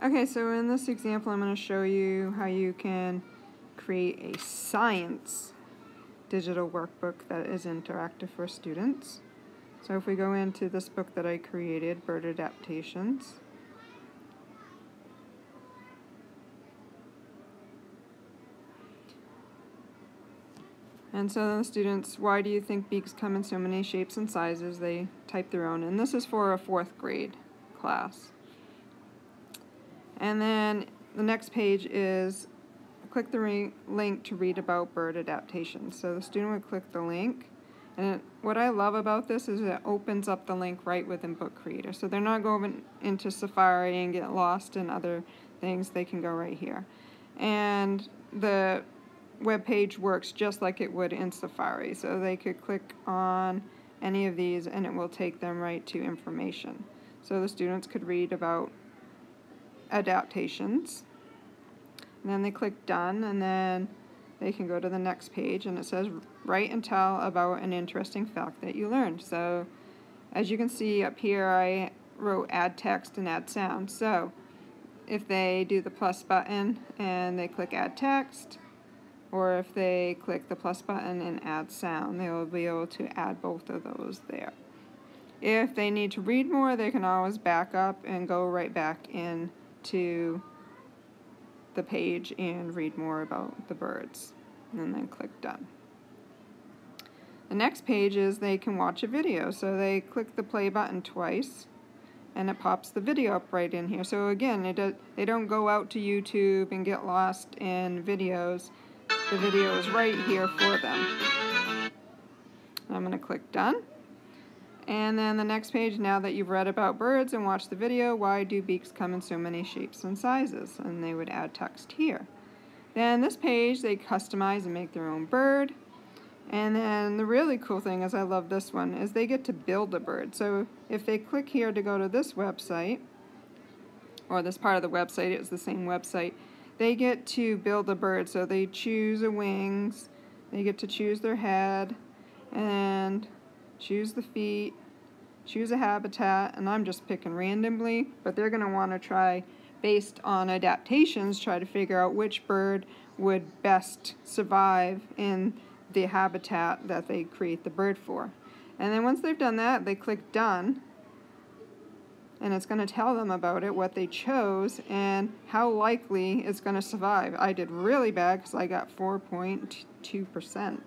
Okay, so in this example I'm going to show you how you can create a science digital workbook that is interactive for students. So if we go into this book that I created, Bird Adaptations, and so the students, why do you think beaks come in so many shapes and sizes? They type their own, and this is for a 4th grade class. And then the next page is click the link to read about bird adaptations. So the student would click the link, and what I love about this is it opens up the link right within Book Creator. So they're not going into Safari and get lost in other things. They can go right here. And the web page works just like it would in Safari. So they could click on any of these and it will take them right to information. So the students could read about adaptations, and then they click done, and then they can go to the next page, and it says write and tell about an interesting fact that you learned. So as you can see up here, I wrote add text and add sound. So if they do the plus button and they click add text, or if they click the plus button and add sound, they will be able to add both of those there. If they need to read more, they can always back up and go right back in to the page and read more about the birds, and then click done. The next page is they can watch a video, so they click the play button twice and it pops the video up right in here. So again, they don't go out to YouTube and get lost in videos. The video is right here for them. I'm going to click done. And then the next page, now that you've read about birds and watched the video, why do beaks come in so many shapes and sizes? And they would add text here. Then this page, they customize and make their own bird. And then the really cool thing is, I love this one, is they get to build a bird. So if they click here to go to this website, or this part of the website, it's the same website, they get to build a bird. So they choose the wings, they get to choose their head, and choose the feet, choose a habitat, and I'm just picking randomly, but they're going to want to try, based on adaptations, try to figure out which bird would best survive in the habitat that they create the bird for. And then once they've done that, they click done, and it's going to tell them about it, what they chose, and how likely it's going to survive. I did really bad because I got 4.2%.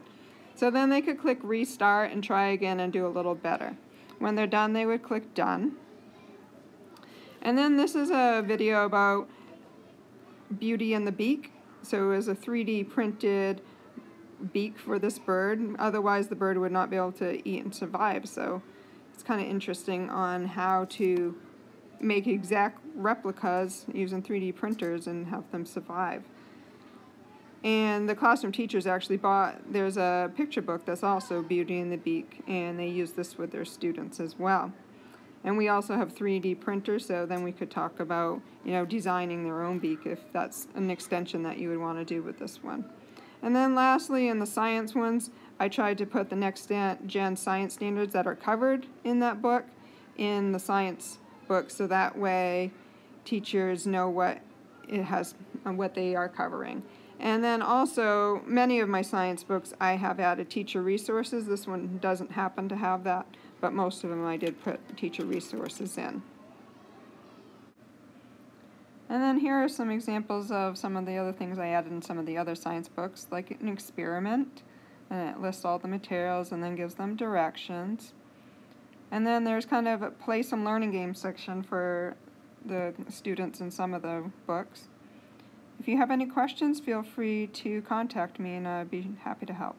So then they could click restart and try again and do a little better. When they're done, they would click done. And then this is a video about Beauty and the beak. So it was a 3D printed beak for this bird. Otherwise, the bird would not be able to eat and survive. So it's kind of interesting on how to make exact replicas using 3D printers and have them survive. And the classroom teachers actually there's a picture book that's also Beauty and the Beak, and they use this with their students as well. And we also have 3D printers, so then we could talk about, designing their own beak if that's an extension that you would want to do with this one. And then lastly, in the science ones, I tried to put the next gen science standards that are covered in that book in the science book, so that way teachers know what they are covering. And then also, many of my science books, I have added teacher resources. This one doesn't happen to have that, but most of them I did put teacher resources in. And then here are some examples of some of the other things I added in some of the other science books, like an experiment, and it lists all the materials and then gives them directions. And then there's kind of a play some learning games section for the students in some of the books. If you have any questions, feel free to contact me and I'd be happy to help.